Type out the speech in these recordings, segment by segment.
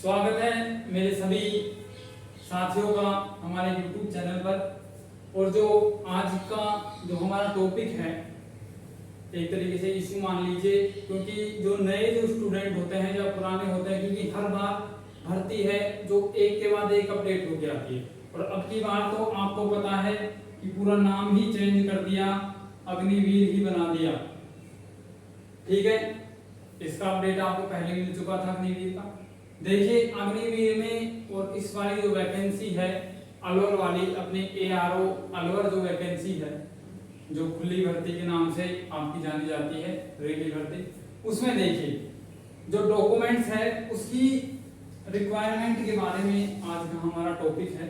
स्वागत है मेरे सभी साथियों का हमारे YouTube चैनल पर। और जो आज का जो हमारा टॉपिक है, एक तरीके से इशू मान लीजिए, क्योंकि जो नए जो स्टूडेंट होते हैं या पुराने होते हैं, क्योंकि हर बार भर्ती है जो एक के बाद एक अपडेट होके आती है। और अब की बार तो आपको पता है कि पूरा नाम ही चेंज कर दिया, अग्निवीर ही बना दिया। ठीक है, इसका अपडेट आपको पहले मिल चुका था अग्निवीर का। देखिए अग्निवीर में और इस वाली जो वैकेंसी है अलवर वाली, अपने ARO अलवर जो वैकेंसी है, जो खुली भर्ती के नाम से आपकी जानी जाती है, रेलवे भर्ती, उसमें देखिए जो डॉक्यूमेंट्स है उसकी रिक्वायरमेंट के बारे में आज का हमारा टॉपिक है।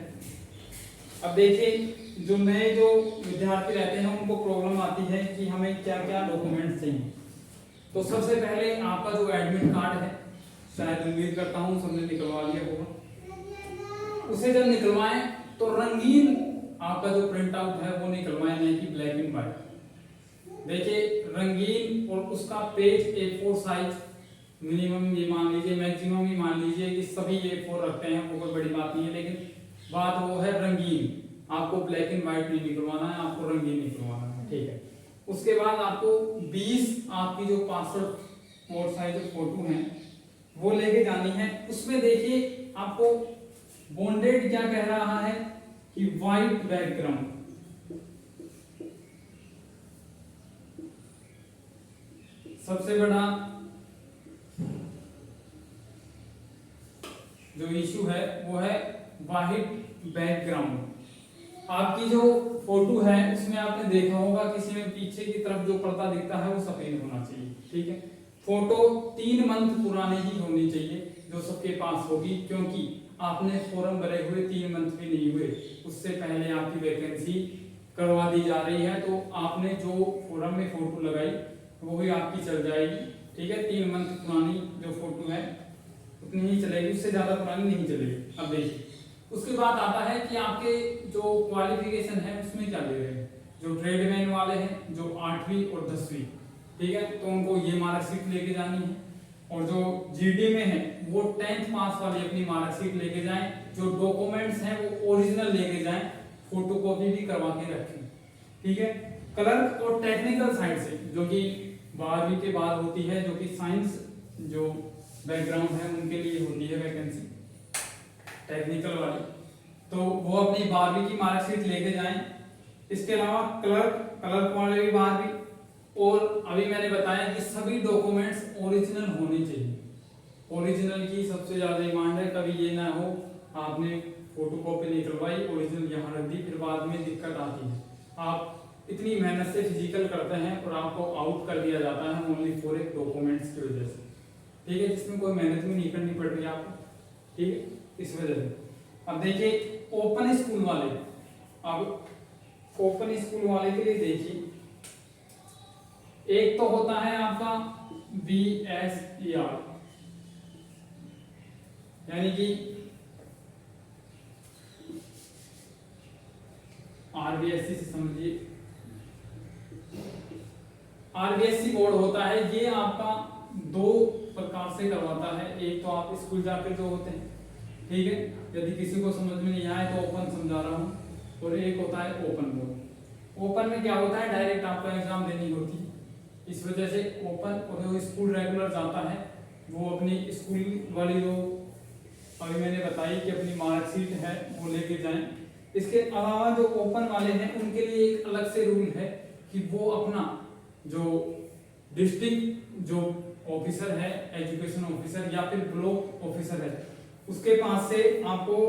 अब देखिए जो नए जो विद्यार्थी रहते हैं उनको प्रॉब्लम आती है कि हमें क्या क्या डॉक्यूमेंट्स चाहिए। तो सबसे पहले आपका जो एडमिट कार्ड है, शायद उम्मीद करता हूँ सबने निकलवा लिया होगा। उसे जब निकलवाएं तो रंगीन आपका जो प्रिंट आउट है वो निकलवाएं, नहीं कि ब्लैक एंड व्हाइट। देखिए रंगीन, और उसका पेज A4 साइज मिनिमम ये मान लीजिए, मैक्सिमम ही मान लीजिए कि सभी A4 रखते हैं, वो कोई बड़ी बात नहीं है। लेकिन बात वो है रंगीन, आपको ब्लैक एंड व्हाइट नहीं निकलवाना है, आपको रंगीन निकलवाना है। ठीक है, उसके बाद आपको 20 आपकी जो पासपोर्ट साइज फोटो है वो लेके जानी है। उसमें देखिए आपको बॉन्डेड क्या कह रहा है कि व्हाइट बैकग्राउंड, सबसे बड़ा जो इशू है वो है व्हाइट बैकग्राउंड। आपकी जो फोटो है उसमें आपने देखा होगा किसी में पीछे की तरफ जो पर्दा दिखता है वो सफेद होना चाहिए। ठीक है, फोटो 3 मंथ पुरानी ही होनी चाहिए जो सबके पास होगी, क्योंकि आपने फॉर्म भरे हुए 3 मंथ भी नहीं हुए, उससे पहले आपकी वैकेंसी करवा दी जा रही है। तो आपने जो फॉर्म में फोटो लगाई वो भी आपकी चल जाएगी। ठीक है, 3 मंथ पुरानी जो फोटो है उतनी ही चलेगी, उससे ज्यादा पुरानी नहीं चलेगी। अब देखिए उसके बाद आता है कि आपके जो क्वालिफिकेशन है उसमें क्या ले रहे हैं। जो ट्रेडमैन वाले हैं जो 8वीं और 10वीं, ठीक है, तो उनको ये मार्कशीट लेके जानी है। और जो GD में है वो 10th पास वाली अपनी मार्कशीट लेके जाएं। जो डॉक्यूमेंट्स हैं वो ओरिजिनल लेके जाएं, फोटोकॉपी भी करवा के रखें। ठीक है, क्लर्क और टेक्निकल साइड से जो कि 12वीं के बाद होती है, जो कि साइंस जो बैकग्राउंड है उनके लिए होती है वैकेंसी टेक्निकल वाली, तो वो अपनी 12वीं की मार्कशीट लेके जाएं। इसके अलावा क्लर्क वाले भी 12वीं, और अभी मैंने बताया कि सभी डॉक्यूमेंट्स ओरिजिनल होने चाहिए। ओरिजिनल की सबसे ज्यादा डिमांड है, कभी ये ना हो आपने फोटोकॉपी निकलवाई ओरिजिनल यहाँ रख दी, फिर बाद में दिक्कत आती है। आप इतनी मेहनत से फिजिकल करते हैं और आपको आउट कर दिया जाता है ओनली फॉर एक डॉक्यूमेंट्स की वजह से। ठीक है, जिसमें कोई मेहनत भी नहीं करनी पड़ रही आपको। ठीक है, इस वजह से। अब देखिए ओपन स्कूल वाले, अब ओपन स्कूल वाले के लिए देखिए एक तो होता है आपका BSER, यानी कि RBSC से समझिए, RBSC बोर्ड होता है। ये आपका 2 प्रकार से करवाता है। एक तो आप स्कूल जाकर जो होते हैं, ठीक है, यदि किसी को समझ में नहीं आए तो ओपन समझा रहा हूँ, और एक होता है ओपन बोर्ड। ओपन में क्या होता है, डायरेक्ट आपको एग्जाम देनी होती है। इस वजह से ओपन, और जो स्कूल रेगुलर जाता है वो अपनी स्कूल वाली जो अभी मैंने बताई कि अपनी मार्कशीट है वो लेके जाएं। इसके अलावा जो ओपन वाले हैं उनके लिए एक अलग से रूल है कि वो अपना जो डिस्ट्रिक्ट जो ऑफिसर है, एजुकेशन ऑफिसर या फिर ब्लॉक ऑफिसर है, उसके पास से आपको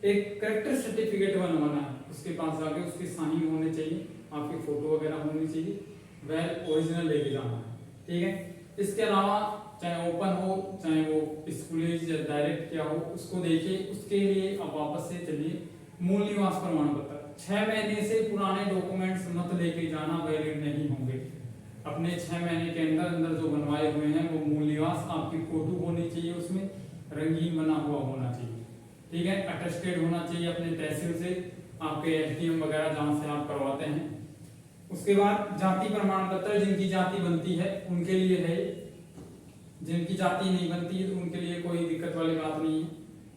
एक कैरेक्टर सर्टिफिकेट बनवाना है। उसके पास जाके उसके साइन होने चाहिए, आपकी फोटो वगैरह होनी चाहिए, वह ओरिजिनल लेके जाना है। ठीक है, इसके अलावा चाहे ओपन हो चाहे वो स्कूल या डायरेक्ट क्या हो, उसको देखिए। उसके लिए अब वापस से चलिए, मूल निवास प्रमाण पत्र 6 महीने से पुराने डॉक्यूमेंट्स मत लेके जाना, वैलिड नहीं होंगे। अपने 6 महीने के अंदर जो बनवाए हुए हैं वो मूल निवास, आपकी फोटो होनी चाहिए, उसमें रंगीन बना हुआ होना चाहिए। ठीक है, अटेस्टेड होना चाहिए अपने तहसील से, आपके SDM वगैरह जहाँ से आप करवाते हैं। उसके बाद जाति प्रमाण पत्र, जिनकी जाति बनती है उनके लिए है। जिनकी जाति नहीं बनती तो उनके लिए कोई दिक्कत वाली बात नहीं है।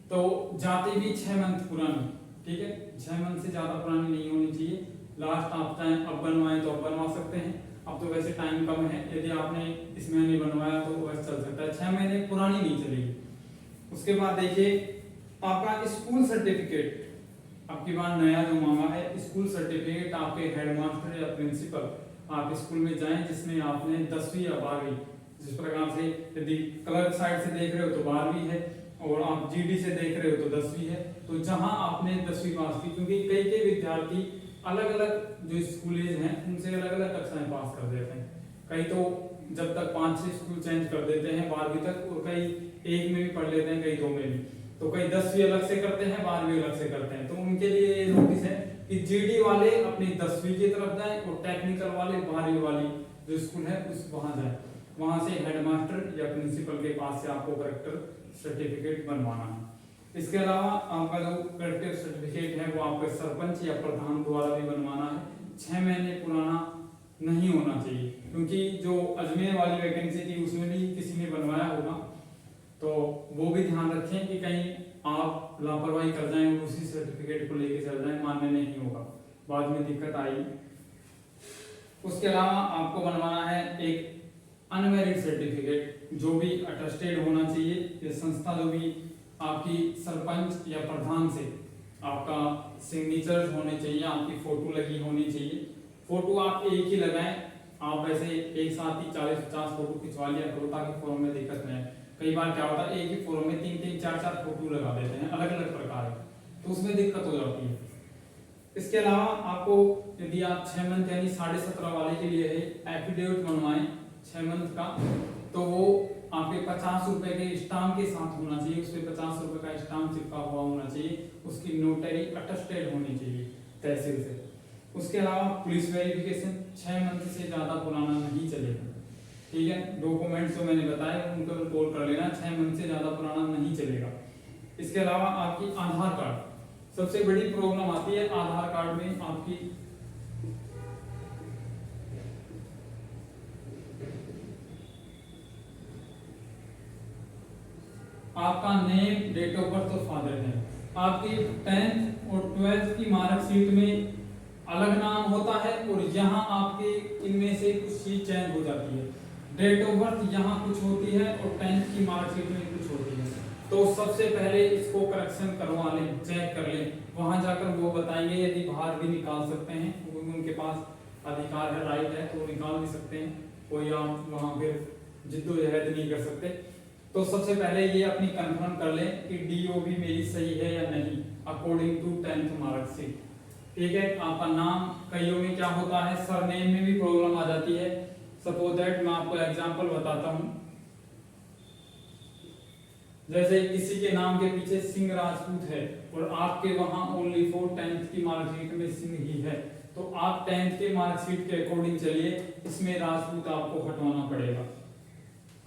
तो जाति भी 6 मंथ पुरानी, ठीक है, 6 मंथ से ज्यादा पुरानी नहीं होनी चाहिए। लास्ट आप चाहे अब बनवाएं तो अब बनवा सकते हैं, अब तो वैसे टाइम कम है, यदि आपने इस महीने बनवाया तो वैसे चल सकता है, 6 महीने पुरानी नहीं चलेगी। उसके बाद देखिए आपका स्कूल सर्टिफिकेट, आपकी बार नया जो मांगा है स्कूल सर्टिफिकेट, आपके हेडमास्टर या प्रिंसिपल आप स्कूल में जाएं जिसमें आपने 10वीं या 12वीं, जिस प्रकार से यदि क्लर्क साइड से देख रहे हो तो 12वीं है और आप जीडी से देख रहे हो तो 10वीं है, तो जहां आपने 10वीं पास की, क्योंकि कई विद्यार्थी अलग अलग जो स्कूलेज हैं उनसे अलग अलग कक्षाएं पास कर देते हैं, कई तो जब तक 5-6 स्कूल चेंज कर देते हैं 12वीं तक, और कई एक में भी पढ़ लेते हैं, कई 2 में भी, तो कई 10वीं अलग से करते हैं 12वीं अलग से करते हैं। तो उनके लिए ये नोटिस है कि जीडी वाले अपनी 10वीं की तरफ जाएं और टेक्निकल वाले 12वीं वाली जो स्कूल है उस वहां जाएं, वहां से हेडमास्टर या प्रिंसिपल के पास से आपको करेक्टर सर्टिफिकेट बनवाना है। इसके अलावा आपका जो करेक्टर सर्टिफिकेट है वो आपके सरपंच या प्रधान द्वारा भी बनवाना है, 6 महीने पुराना नहीं होना चाहिए, क्योंकि जो अजमेर वाली वैकेंसी थी उसमें भी किसी ने बनवाया होगा, तो वो भी ध्यान रखें कि कहीं आप लापरवाही कर जाएं और उसी सर्टिफिकेट को लेके चल जाएं, मान्य नहीं होगा, बाद में दिक्कत आएगी। उसके अलावा आपको बनवाना है एक अनमेरिट सर्टिफिकेट, जो भी अटेस्टेड होना चाहिए, ये संस्था जो भी आपकी सरपंच या प्रधान से आपका सिग्नेचर होने चाहिए, आपकी फोटो लगी होनी चाहिए। फोटो आप एक ही लगाएं, आप वैसे एक साथ ही 40-50 फोटो खिंचवा लिया करो ताकि फॉर्म में दिक्कत नहीं आए। कई बार क्या होता है एक ही फॉर्म में 3-3, 4-4 फोटो लगा देते हैं अलग अलग प्रकार के, तो उसमें दिक्कत हो जाती है। इसके अलावा आपको यदि आप 6 मंथ यानी 17.5 वाले के लिए है एफिडेविट बनवाएं 6 मंथ का, तो वो आपके 50 रुपए के स्टाम्प के साथ होना चाहिए, उस पर 50 रुपए का स्टाम्प चिपका हुआ होना चाहिए, उसकी नोटरी अटेस्टेड होनी चाहिए तहसील से। उसके अलावा पुलिस वेरिफिकेशन 6 मंथ से ज्यादा पुराना नहीं चलेगा, ठीक है, डॉक्यूमेंट्स जो मैंने बताए उनको रिकॉर्ड कर लेना, 6 मंथ से ज्यादा पुराना नहीं चलेगा। इसके अलावा आपकी आधार कार्ड, सबसे बड़ी प्रॉब्लम आती है आधार कार्ड में आपकी आपका नेम, डेट ऑफ बर्थ और फादर नेम, आपकी 10th और 12th की मार्कशीट में अलग नाम होता है और यहाँ आपके इनमें से कुछ चीज चेंज हो जाती है, डेट ऑफ बर्थ यहाँ कुछ होती है और 10th की मार्कशीट में कुछ होती है, तो सबसे पहले इसको करेक्शन करवा लें, चेक कर लें, वहां जाकर वो बताएंगे, यदि बाहर भी निकाल सकते हैं उनके पास अधिकार है, राइट है, तो निकाल भी सकते हैं, कोई आप वहां फिर जिद्दोजहद नहीं कर सकते। तो सबसे पहले ये अपनी कंफर्म कर लें कि डीओबी मेरी सही है या नहीं अकॉर्डिंग टू 10th मार्कशीट, ठीक है। आपका नाम कईयों में क्या होता है, सरनेम में भी प्रॉब्लम आ जाती है। सपोज दैट मैं आपको एग्जांपल बताता हूं, जैसे किसी के नाम के पीछे सिंह राजपूत है और आपके वहां ओनली फॉर 10th की मार्कशीट में सिंह ही है, तो आप 10th के मार्कशीट के अकॉर्डिंग चलिए, इसमें राजपूत आपको हटवाना पड़ेगा।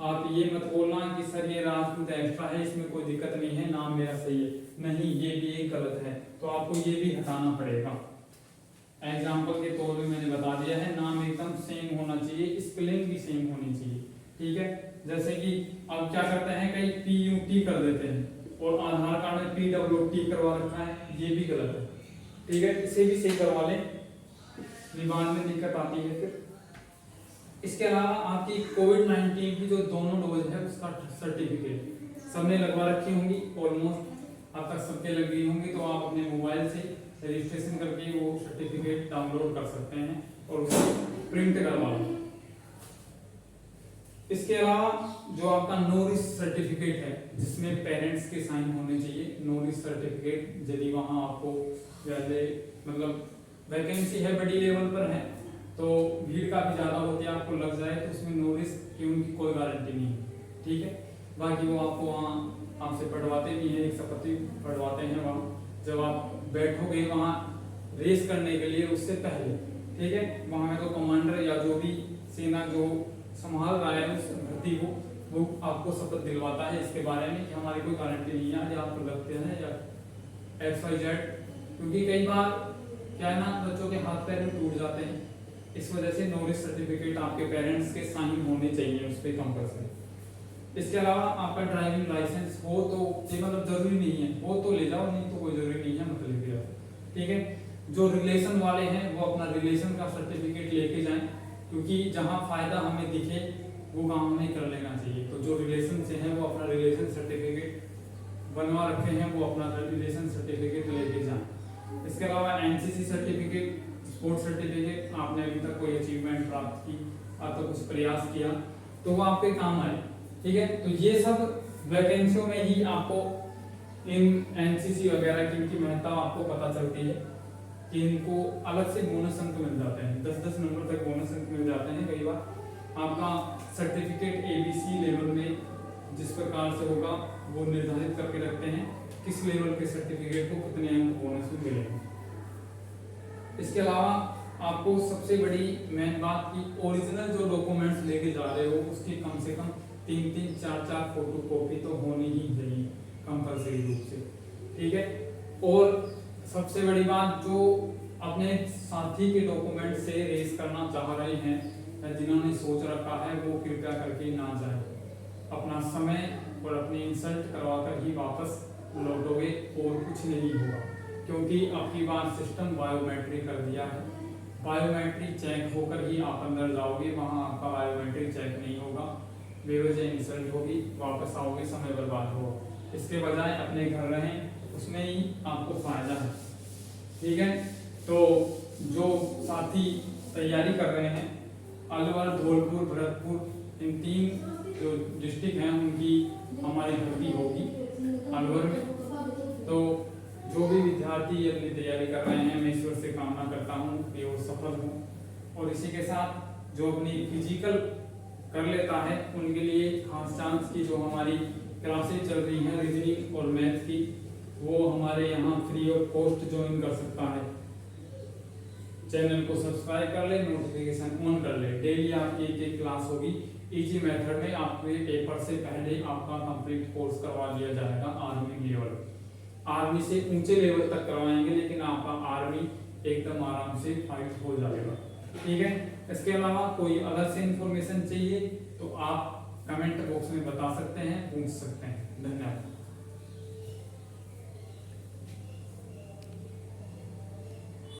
आप ये मत बोलना कि सर ये राजपूत एक्स्ट्रा है, इसमें कोई दिक्कत नहीं है, नाम मेरा सही है, नहीं, ये भी एक गलत है, तो आपको ये भी हटाना पड़ेगा। एग्जाम्पल के तौर पे मैंने बता दिया है, नाम एकदम सेम होना चाहिए, स्पेलिंग भी सेम होनी चाहिए, ठीक है। जैसे कि अब क्या करते हैं कई PUT कर देते हैं और आधार कार्ड में PWT करवा रखा है, ये भी गलत है, ठीक है, इसे भी सही करवा लें, निदान में दिक्कत आती है फिर। इसके अलावा आपकी कोविड-19 की जो दोनों डोज है उसका सर्टिफिकेट सबने लगवा रखी होंगी, ऑलमोस्ट अब तक सबके लग गई होंगी, तो आप अपने मोबाइल से रजिस्ट्रेशन करके वो सर्टिफिकेट डाउनलोड कर सकते हैं और उसे प्रिंट करवा लें। इसके अलावा जो आपका नो रिस्क सर्टिफिकेट है जिसमें पेरेंट्स के साइन होने चाहिए, नो रिस्क सर्टिफिकेट यदि वहां आपको जैसे मतलब वैकेंसी है बड़ी लेवल पर है तो भीड़ काफी ज्यादा होती है, आपको लग जाए तो उसमें नो रिस्क की उनकी कोई गारंटी नहीं है, ठीक है। बाकी वो आपको वहाँ आपसे पढ़वाते भी हैं, एक शपथ पढ़वाते हैं वहाँ, जब आप बैठोगे वहाँ रेस करने के लिए उससे पहले, ठीक है, वहाँ का जो कमांडर या जो भी सेना जो संभाल रहा है उस भर्ती को, वो आपको शपथ दिलवाता है इसके बारे में कि हमारी कोई गारंटी नहीं है, यदि आपको लगते हैं या XYZ, क्योंकि कई बार क्या है ना बच्चों के हाथ पैर टूट जाते हैं, इस वजह से नो रिस्क सर्टिफिकेट आपके पेरेंट्स के साइन होने चाहिए उस पर कंपल्सरी। इसके अलावा आपका ड्राइविंग लाइसेंस हो तो ये मतलब जरूरी नहीं है, हो तो ले जाओ, नहीं तो कोई जरूरी नहीं है, मतलब लेके जाओ, ठीक है। जो रिलेशन वाले हैं वो अपना रिलेशन का सर्टिफिकेट लेके जाएं, क्योंकि जहां फायदा हमें दिखे वो काम हमें कर लेना चाहिए। तो जो रिलेशन से हैं वो अपना रिलेशन सर्टिफिकेट बनवा रखे हैं, वो अपना रिलेशन सर्टिफिकेट लेके जाएं। इसके अलावा एनसीसी सर्टिफिकेट, स्पोर्ट्स सर्टिफिकेट, आपने अभी तक कोई अचीवमेंट प्राप्त की, आप तो कुछ प्रयास किया तो वो आपके काम आए, ठीक है। तो ये सब वैकेंसियों में ही आपको इन एनसीसी वगैरह की इनकी महत्ता आपको पता चलती है कि इनको अलग से बोनस अंक मिल जाते हैं, 10-10 नंबर तक बोनस अंक मिल जाते हैं। कई बार आपका सर्टिफिकेट एबीसी लेवल में जिस प्रकार से होगा वो निर्धारित करके रखते हैं किस लेवल के सर्टिफिकेट को कितने अंक बोनस में मिलेंगे। इसके अलावा आपको सबसे बड़ी मेन बात की ओरिजिनल जो डॉक्यूमेंट्स लेके जा रहे हो उसकी कम से कम 3-3, 4-4 फोटो कॉपी तो होनी ही चाहिए कंपलसरी रूप से, ठीक है। और सबसे बड़ी बात, जो अपने साथी के डॉक्यूमेंट से रेस करना चाह रहे हैं या जिन्होंने सोच रखा है वो कृपया करके ना जाए, अपना समय और अपनी इंसल्ट करवाकर ही वापस लौटोगे और कुछ नहीं होगा, क्योंकि अब की बार सिस्टम बायोमेट्रिक कर दिया है। बायोमेट्रिक चेक होकर ही आप अंदर जाओगे, वहां आपका बायोमेट्रिक चेक नहीं होगा, बेवजह इंसल्ट होगी, वापस आओगे समय बर्बाद होगा। इसके बजाय अपने घर रहें, उसमें ही आपको फायदा है, ठीक है। तो जो साथी तैयारी कर रहे हैं, अलवर, धौलपुर, भरतपुर, इन 3 जो डिस्ट्रिक्ट हैं उनकी हमारी भर्ती होगी अलवर में। तो जो भी विद्यार्थी अपनी तैयारी कर रहे हैं, मैं ईश्वर से कामना करता हूँ कि वो सफल हों। और इसी के साथ जो अपनी फिजिकल कर लेता है उनके लिए खास चांस की जो हमारी क्लासेज चल रही हैं रीजनिंग और मैथ की, वो हमारे यहाँ फ्री ऑफ कॉस्ट ज्वाइन कर सकता है। चैनल को सब्सक्राइब कर ले, नोटिफिकेशन ऑन कर ले, डेली आपकी एक क्लास होगी। इजी मेथड में आपके पेपर से पहले आपका कंप्लीट कोर्स करवा दिया जाएगा आर्मी लेवल, आर्मी से ऊंचे लेवल तक करवाएंगे, लेकिन आपका आर्मी एकदम आराम से फाइट हो जाएगा, ठीक है। इसके अलावा कोई अलग से इंफॉर्मेशन चाहिए तो आप कमेंट बॉक्स में बता सकते हैं, पूछ सकते हैं। धन्यवाद।